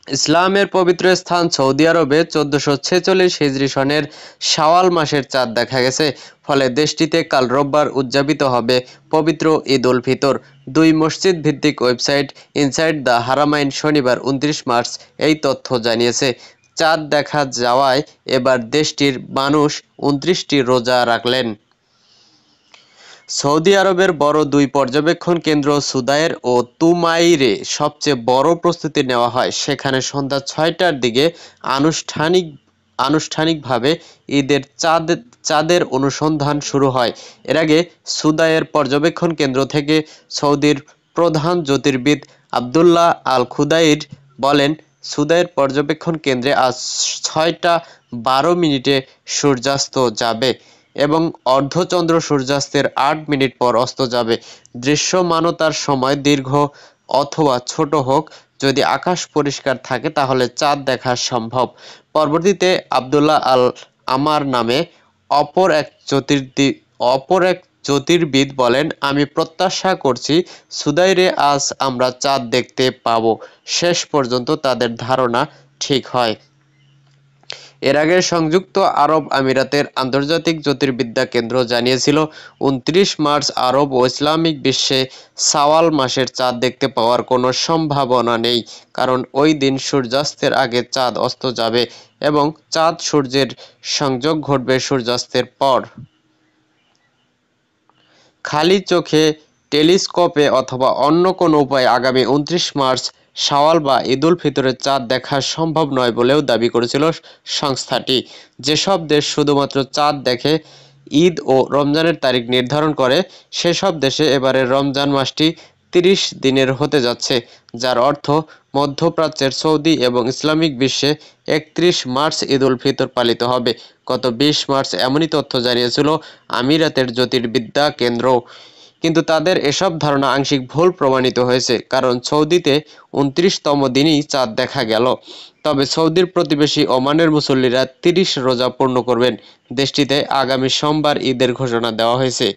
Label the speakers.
Speaker 1: ইসলামের পবিত্র স্থান সৌদি আরবে 1446 হিজরি সনের শাওয়াল মাসের চাঁদ দেখা গেছে। ফলে দেশটিতে কাল রোববার উদযাপিত হবে পবিত্র ঈদ উল ফিতর। দুই মসজিদ ভিত্তিক ওয়েবসাইট ইনসাইড দ্য হারামাইন শনিবার 29 মার্চ এই তথ্য জানিয়েছে। চাঁদ দেখা যাওয়ায় এবার দেশটির মানুষ 29টি রোজা রাখলেন। সৌদি আরবের বড় দুই পর্যবেক্ষণ কেন্দ্র সুদাইর ও তুমাইরে সবচেয়ে বড় প্রস্তুতি নেওয়া হয়। সেখানে সন্ধ্যা 6টার দিকে আনুষ্ঠানিকভাবে ঈদের চাঁদের অনুসন্ধান শুরু হয়। এর আগে সুদাইর পর্যবেক্ষণ কেন্দ্র থেকে সৌদির প্রধান জ্যোতির্বিদ আবদুল্লাহ আল খুদাইর বলেন, সুদাইর পর্যবেক্ষণ কেন্দ্রে আজ 6টা 12 মিনিটে সূর্যাস্ত যাবে এবং অর্ধচন্দ্র সূর্যাস্তের 8 মিনিট পর অস্ত যাবে। দৃশ্যমানতার সময় দীর্ঘ অথবা ছোট হোক, যদি আকাশ পরিষ্কার থাকে তাহলে চাঁদ দেখা সম্ভব। পরবর্তীতে আবদুল্লাহ আল আমার নামে অপর এক জ্যোতির্বিদ বলেন, আমি প্রত্যাশা করছি সুদাইরে আজ আমরা চাঁদ দেখতে পাব। শেষ পর্যন্ত তাদের ধারণা ঠিক হয়। এর আগে সংযুক্ত আরব আমিরাতের আন্তর্জাতিক জ্যোতির্বিদ্যা কেন্দ্র জানিয়েছিল 29 মার্চ আরব ও ইসলামিক বিশ্বে শাওয়াল মাসের চাঁদ দেখতে পাওয়ার কোনো সম্ভাবনা নেই, কারণ ওই দিন সূর্যাস্তের আগে চাঁদ অস্ত যাবে এবং চাঁদ সূর্যের সংযোগ ঘটবে সূর্যাস্তের পর। খালি চোখে, টেলিস্কোপে অথবা অন্য কোনো উপায়ে আগামী 29 মার্চ শাওয়াল বা ঈদুল ফিতরের চাঁদ দেখা সম্ভব নয় বলেও দাবি করেছিল সংস্থাটি। যেসব দেশ শুধুমাত্র চাঁদ দেখে ঈদ ও রমজানের তারিখ নির্ধারণ করে, সেসব দেশে এবারের রমজান মাসটি 30 দিনের হতে যাচ্ছে, যার অর্থ মধ্যপ্রাচ্যের সৌদি এবং ইসলামিক বিশ্বে 31 মার্চ ঈদুল ফিতর পালিত হবে। গত 20 মার্চ এমনই তথ্য জানিয়েছিল আমিরাতের জ্যোতির্বিদ্যা কেন্দ্র, কিন্তু তাদের এসব ধারণা আংশিক ভুল প্রমাণিত হয়েছে, কারণ সৌদিতে 29তম দিনই চাঁদ দেখা গেল। তবে সৌদির প্রতিবেশী ওমানের মুসল্লিরা 30 রোজা পূর্ণ করবেন। দেশটিতে আগামী সোমবার ঈদের ঘোষণা দেওয়া হয়েছে।